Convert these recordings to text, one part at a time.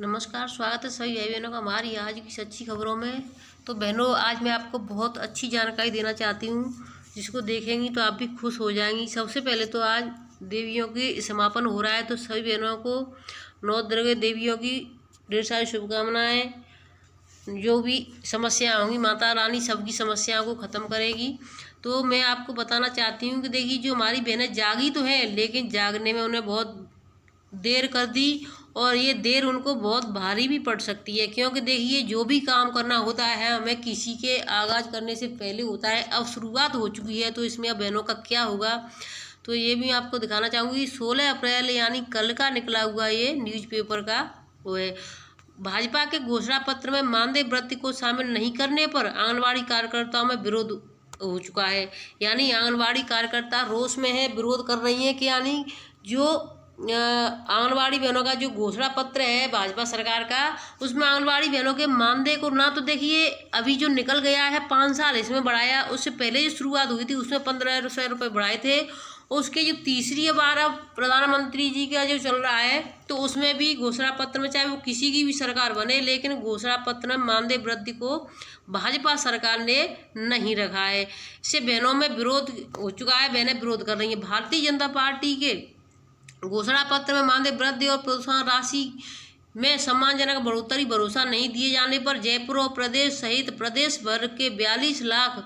नमस्कार, स्वागत है सभी भाई बहनों का हमारी आज की सच्ची खबरों में। तो बहनों, आज मैं आपको बहुत अच्छी जानकारी देना चाहती हूँ, जिसको देखेंगी तो आप भी खुश हो जाएंगी। सबसे पहले तो आज देवियों की समापन हो रहा है, तो सभी बहनों को नौ दुर्गा देवियों की ढेर सारी शुभकामनाएँ। जो भी समस्या होंगी, माता रानी सबकी समस्याओं को ख़त्म करेगी। तो मैं आपको बताना चाहती हूँ कि देखिए, जो हमारी बहनें जागी तो हैं, लेकिन जागने में उन्हें बहुत देर कर दी, और ये देर उनको बहुत भारी भी पड़ सकती है। क्योंकि देखिए, जो भी काम करना होता है हमें किसी के आगाज़ करने से पहले होता है। अब शुरुआत हो चुकी है, तो इसमें अब बहनों का क्या होगा, तो ये भी आपको दिखाना चाहूँगी। 16 अप्रैल यानी कल का निकला हुआ ये न्यूज़पेपर का वो है। भाजपा के घोषणा पत्र में मानदेय वृद्धि को शामिल नहीं करने पर आंगनबाड़ी कार्यकर्ताओं में विरोध हो चुका है। यानी आंगनबाड़ी कार्यकर्ता रोष में है, विरोध कर रही हैं कि यानी जो आंगनबाड़ी बहनों का जो घोषणा पत्र है भाजपा सरकार का, उसमें आंगनबाड़ी बहनों के मानदेय को ना, तो देखिए अभी जो निकल गया है 5 साल इसमें बढ़ाया, उससे पहले जो शुरुआत हुई थी उसमें 1500 रुपये बढ़ाए थे। उसके जो तीसरी बार अब प्रधानमंत्री जी का जो चल रहा है, तो उसमें भी घोषणा पत्र में, चाहे वो किसी की भी सरकार बने, लेकिन घोषणा पत्र में मानदेय वृद्धि को भाजपा सरकार ने नहीं रखा है। इससे बहनों में विरोध हो चुका है, बहनें विरोध कर रही हैं। भारतीय जनता पार्टी के घोषणा पत्र में मानदेय वृद्धि और प्रोत्साहन राशि में सम्मानजनक बढ़ोतरी भरोसा नहीं दिए जाने पर जयपुर और प्रदेश सहित प्रदेश भर के 42 लाख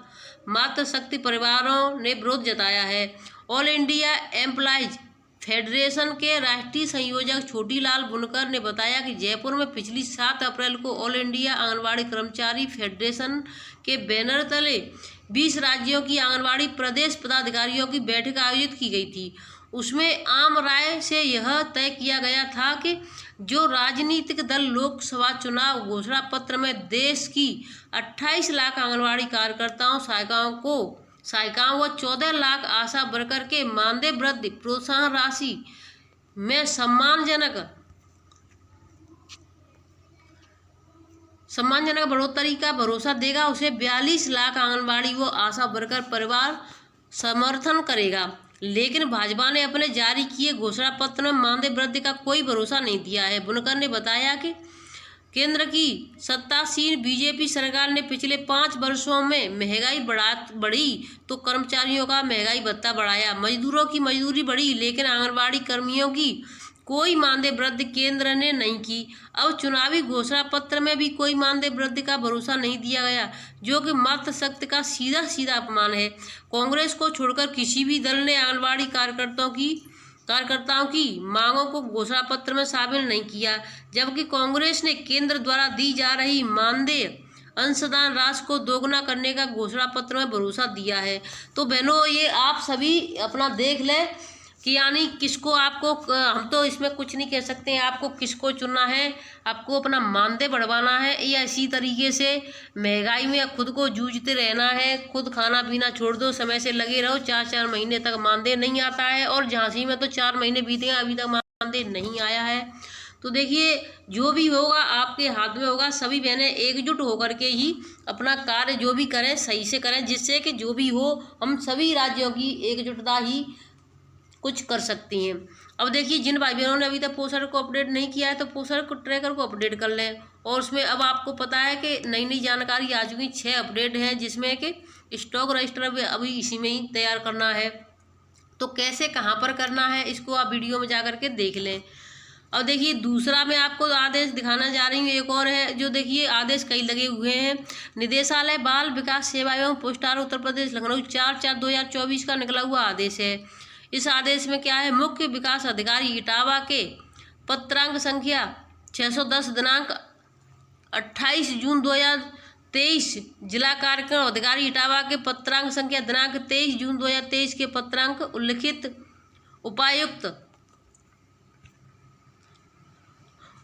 मातृशक्ति परिवारों ने विरोध जताया है। ऑल इंडिया एम्प्लॉइज फेडरेशन के राष्ट्रीय संयोजक छोटीलाल बुनकर ने बताया कि जयपुर में पिछली 7 अप्रैल को ऑल इंडिया आंगनबाड़ी कर्मचारी फेडरेशन के बैनर तले 20 राज्यों की आंगनबाड़ी प्रदेश पदाधिकारियों की बैठक आयोजित की गई थी। उसमें आम राय से यह तय किया गया था कि जो राजनीतिक दल लोकसभा चुनाव घोषणा पत्र में देश की 28 लाख आंगनबाड़ी कार्यकर्ताओं सहायिकाओं व 14 लाख आशा वर्कर के मानदेय वृद्धि प्रोत्साहन राशि में सम्मानजनक बढ़ोतरी का भरोसा देगा, उसे 42 लाख आंगनबाड़ी व आशा वर्कर परिवार समर्थन करेगा। लेकिन भाजपा ने अपने जारी किए घोषणा पत्र में मानदेय वृद्धि का कोई भरोसा नहीं दिया है। बुनकर ने बताया कि केंद्र की सत्तासीन बीजेपी सरकार ने पिछले 5 वर्षों में महंगाई बढ़ी तो कर्मचारियों का महंगाई भत्ता बढ़ाया, मजदूरों की मजदूरी बढ़ी, लेकिन आंगनबाड़ी कर्मियों की कोई मानदेय वृद्धि केंद्र ने नहीं की। अब चुनावी घोषणा पत्र में भी कोई मानदेय वृद्धि का भरोसा नहीं दिया गया, जो कि मातृशक्ति का सीधा सीधा अपमान है। कांग्रेस को छोड़कर किसी भी दल ने आंगनबाड़ी कार्यकर्ताओं की मांगों को घोषणा पत्र में शामिल नहीं किया, जबकि कांग्रेस ने केंद्र द्वारा दी जा रही मानदेय अंशदान राशि को दोगुना करने का घोषणा पत्र में भरोसा दिया है। तो बहनों, ये आप सभी अपना देख लें कि यानी किसको आपको, हम तो इसमें कुछ नहीं कह सकते हैं, आपको किसको चुनना है। आपको अपना मानदेय बढ़वाना है या इसी तरीके से महंगाई में खुद को जूझते रहना है। खुद खाना पीना छोड़ दो, समय से लगे रहो। 4-4 महीने तक मानदेय नहीं आता है, और झांसी में तो 4 महीने बीते हैं, अभी तक मानदेय नहीं आया है। तो देखिए, जो भी होगा आपके हाथ में होगा। सभी बहनें एकजुट होकर के ही अपना कार्य जो भी करें सही से करें, जिससे कि जो भी हो हम सभी राज्यों की एकजुटता ही कुछ कर सकती हैं। अब देखिए, जिन भाई बहनों ने अभी तक पोस्टर को अपडेट नहीं किया है, तो पोस्टर को ट्रैकर को अपडेट कर लें। और उसमें अब आपको पता है कि नई नई जानकारी आ चुकी, 6 अपडेट हैं, जिसमें कि स्टॉक रजिस्टर अभी इसी में ही तैयार करना है। तो कैसे कहाँ पर करना है, इसको आप वीडियो में जा कर के देख लें। अब देखिए, दूसरा मैं आपको आदेश दिखाना जा रही हूँ, एक और है जो देखिए आदेश कई लगे हुए हैं। निदेशालय बाल विकास सेवा एवं पोस्टार उत्तर प्रदेश लखनऊ 4/4/2024 का निकला हुआ आदेश है। इस आदेश में क्या है, मुख्य विकास अधिकारी इटावा के पत्रांक संख्या 610 दिनांक 28 जून 2023, जिला कार्यक्रम अधिकारी इटावा के पत्रांक संख्या दिनांक 23 जून 2023 के पत्रांक उल्लिखित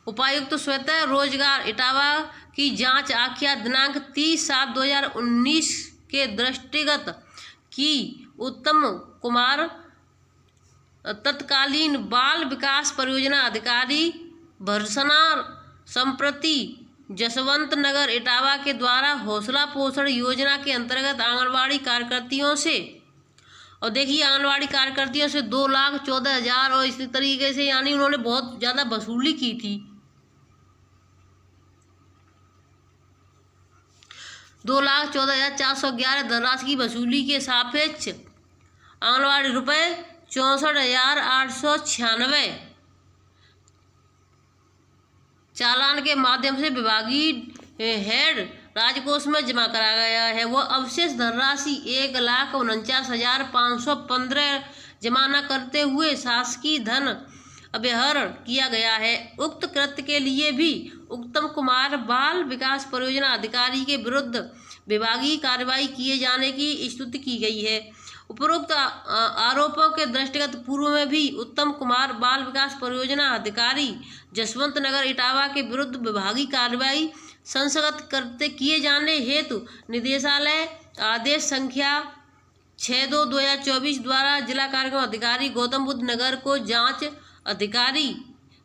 उपायुक्त स्वतः रोजगार इटावा की जांच आख्या दिनांक 30/7/2019 के दृष्टिगत की उत्तम कुमार तत्कालीन बाल विकास परियोजना अधिकारी भर्सना संप्रति जसवंत नगर इटावा के द्वारा हौसला पोषण योजना के अंतर्गत आंगनबाड़ी कार्यकर्तियों से, और देखिए आंगनबाड़ी कार्यकर्तियों से 2,14,000 और इसी तरीके से, यानी उन्होंने बहुत ज़्यादा वसूली की थी। 2,14,411 धनराशि की वसूली के सापेक्ष आंगनबाड़ी रुपये 64,896 चालान के माध्यम से विभागीय हेड राजकोष में जमा करा गया है। वह अवशेष धनराशि 1,49,515 जमा न करते हुए शासकीय धन अव्यवहरण किया गया है। उक्त कृत्य के लिए भी उत्तम कुमार बाल विकास परियोजना अधिकारी के विरुद्ध विभागीय कार्रवाई किए जाने की स्तुति की गई है। उपरोक्त आरोपों के दृष्टिगत पूर्व में भी उत्तम कुमार बाल विकास परियोजना अधिकारी जसवंत नगर इटावा के विरुद्ध विभागीय कार्रवाई संस्थागत करते किए जाने हेतु निदेशालय आदेश संख्या 62/2024 द्वारा जिला कार्यक्रम अधिकारी गौतम बुद्ध नगर को जांच अधिकारी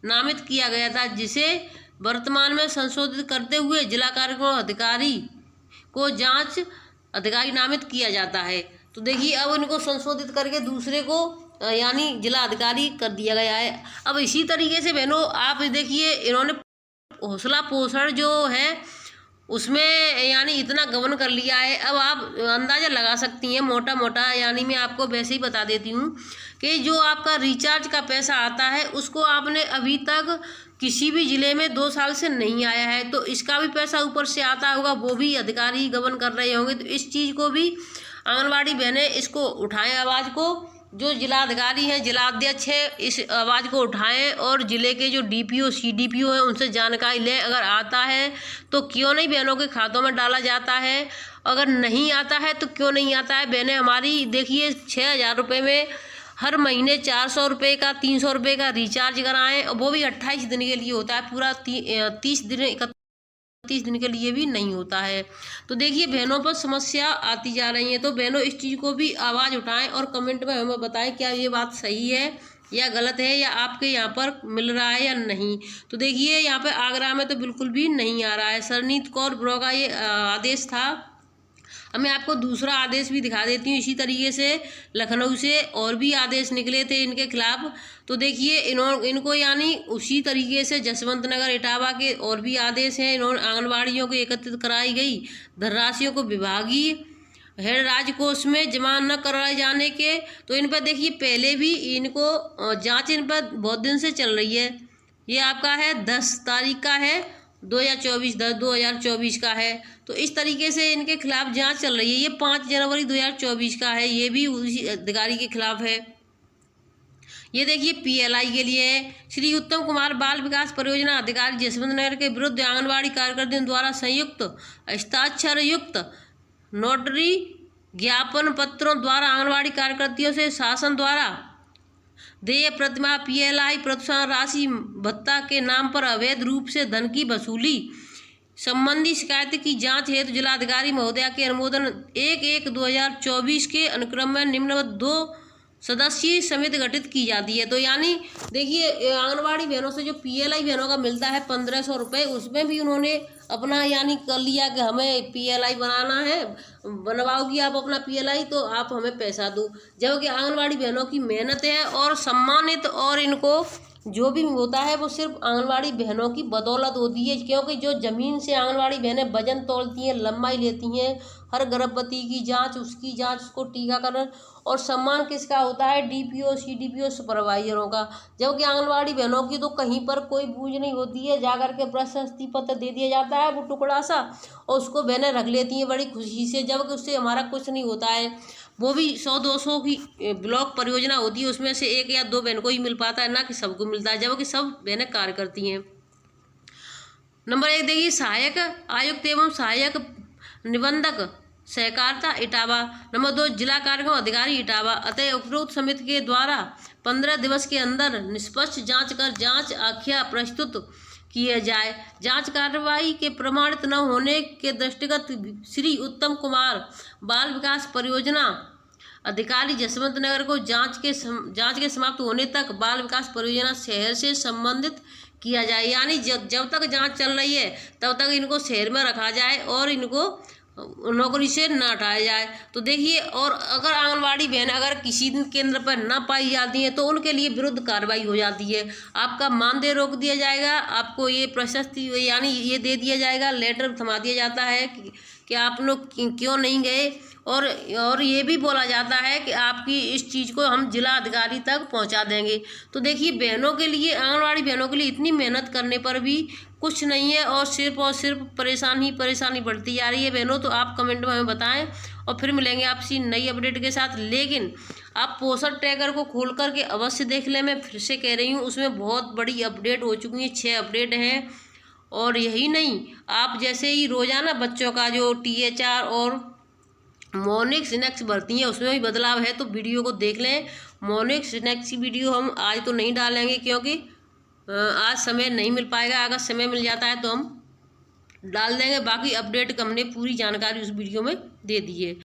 नामित किया गया था, जिसे वर्तमान में संशोधित करते हुए जिला कार्यक्रम अधिकारी को जांच अधिकारी नामित किया जाता है। तो देखिए अब इनको संशोधित करके दूसरे को यानी जिला अधिकारी कर दिया गया है। अब इसी तरीके से बहनों आप देखिए इन्होंने हौसला पोषण जो है उसमें यानी इतना गबन कर लिया है। अब आप अंदाज़ा लगा सकती हैं मोटा मोटा, यानी मैं आपको वैसे ही बता देती हूँ कि जो आपका रिचार्ज का पैसा आता है उसको आपने अभी तक किसी भी ज़िले में 2 साल से नहीं आया है, तो इसका भी पैसा ऊपर से आता होगा, वो भी अधिकारी गबन कर रहे होंगे। तो इस चीज़ को भी आंगनबाड़ी बहनें इसको उठाएं, आवाज़ को, जो जिलाधिकारी हैं जिलाध्यक्ष है इस आवाज़ को उठाएं और ज़िले के जो डीपीओ सीडीपीओ हैं उनसे जानकारी लें। अगर आता है तो क्यों नहीं बहनों के खातों में डाला जाता है, अगर नहीं आता है तो क्यों नहीं आता है। बहनें हमारी देखिए 6,000 रुपये में हर महीने 400 रुपये का 300 रुपये का रिचार्ज कराएँ, और वो भी 28 दिन के लिए होता है, पूरा 30 दिन के लिए भी नहीं होता है। तो देखिए बहनों पर समस्या आती जा रही है। तो बहनों इस चीज़ को भी आवाज़ उठाएं और कमेंट में हमें बताएं क्या ये बात सही है या गलत है, या आपके यहाँ पर मिल रहा है या नहीं। तो देखिए यहाँ पे आगरा में तो बिल्कुल भी नहीं आ रहा है। सरनीत कौर ब्रो का ये आदेश था। अब मैं आपको दूसरा आदेश भी दिखा देती हूँ। इसी तरीके से लखनऊ से और भी आदेश निकले थे इनके खिलाफ। तो देखिए इनको यानी उसी तरीके से जसवंत नगर इटावा के और भी आदेश हैं। इन्होंने आंगनबाड़ियों को एकत्रित कराई गई धनराशियों को विभागीय हेड राजकोष में जमा न कराए जाने के, तो इन पर देखिए पहले भी इनको जांच इन पर बहुत दिन से चल रही है। ये आपका है 10 तारीख का है 2024 का है। तो इस तरीके से इनके खिलाफ जांच चल रही है। ये 5 जनवरी 2024 का है, ये भी उसी अधिकारी के खिलाफ है। ये देखिए पीएलआई के लिए है। श्री उत्तम कुमार बाल विकास परियोजना अधिकारी जसवंत नगर के विरुद्ध आंगनबाड़ी कार्यकर्ताओं द्वारा संयुक्त हस्ताक्षर युक्त नोटरी ज्ञापन पत्रों द्वारा आंगनबाड़ी कार्यकर्तियों से शासन द्वारा देय प्रतिमाह पीएलआई प्रोत्साहन राशि भत्ता के नाम पर अवैध रूप से धन की वसूली संबंधी शिकायत की जांच हेतु जिलाधिकारी महोदया के अनुमोदन 1/1/2024 के अनुक्रम में निम्नवत 2 सदस्यीय समिति गठित की जाती है। तो यानी देखिए आंगनबाड़ी बहनों से जो पीएलआई बहनों का मिलता है 1500 रुपये, उसमें भी उन्होंने अपना यानी कर लिया कि हमें पीएलआई बनाना है, बनवाओगी आप अपना पीएलआई तो आप हमें पैसा दो। जबकि आंगनबाड़ी बहनों की मेहनत है और सम्मानित और इनको जो भी होता है वो सिर्फ आंगनबाड़ी बहनों की बदौलत होती है, क्योंकि जो ज़मीन से आंगनबाड़ी बहनें वजन तोलती हैं, लंबाई लेती हैं, हर गर्भवती की जांच, उसकी जांच, उसको टीकाकरण, और सम्मान किसका होता है, डीपीओ सीडीपीओ सुपरवाइजरों का। जबकि आंगनबाड़ी बहनों की तो कहीं पर कोई बूझ नहीं होती है, जाकर के प्रशस्ति पत्र दे दिया जाता है वो टुकड़ा सा, और उसको बहनें रख लेती हैं बड़ी खुशी से, जबकि उससे हमारा कुछ नहीं होता है। वो भी 100-200 की ब्लॉक परियोजना होती है, उसमें से 1 या 2 बहन को ही मिल पाता है, ना कि सबको मिलता है, जबकि सब बहनें कार्य करती हैं। नंबर 1 देखिए सहायक आयुक्त एवं सहायक निबंधक सहकारिता इटावा। नंबर 2 जिला कार्यक्रम अधिकारी इटावा। अतः उपरोक्त समिति के द्वारा 15 दिवस के अंदर निष्पक्ष जांच कर जांच आख्या प्रस्तुत किए जाए। जांच कार्रवाई के प्रमाणित न होने के दृष्टिगत श्री उत्तम कुमार बाल विकास परियोजना अधिकारी जसवंत नगर को जांच के समाप्त होने तक बाल विकास परियोजना शहर से संबंधित किया जाए। यानी जब तक जांच चल रही है तब तक इनको शहर में रखा जाए और इनको नौकरी से न हटाया जाए। तो देखिए, और अगर आंगनबाड़ी बहन अगर किसी दिन केंद्र पर न पाई जाती हैं तो उनके लिए विरुद्ध कार्रवाई हो जाती है। आपका मानदेय रोक दिया जाएगा, आपको ये प्रशस्ति यानी ये दे दिया जाएगा, लेटर थमा दिया जाता है कि आप लोग क्यों नहीं गए। और ये भी बोला जाता है कि आपकी इस चीज़ को हम जिला अधिकारी तक पहुंचा देंगे। तो देखिए, बहनों के लिए, आंगनवाड़ी बहनों के लिए इतनी मेहनत करने पर भी कुछ नहीं है और सिर्फ परेशानी बढ़ती जा रही है। बहनों, तो आप कमेंट में हमें बताएं और फिर मिलेंगे आपसी नई अपडेट के साथ। लेकिन आप पोषण ट्रैकर को खोल करके अवश्य देख लें। मैं फिर से कह रही हूँ, उसमें बहुत बड़ी अपडेट हो चुकी है, 6 अपडेट हैं। और यही नहीं, आप जैसे ही रोज़ाना बच्चों का जो THR और मॉर्निंग स्नैक्स भरती हैं उसमें भी बदलाव है, तो वीडियो को देख लें। मॉर्निंग स्नैक्स की वीडियो हम आज तो नहीं डालेंगे, क्योंकि आज समय नहीं मिल पाएगा। अगर समय मिल जाता है तो हम डाल देंगे। बाकी अपडेट का हमने पूरी जानकारी उस वीडियो में दे दी है।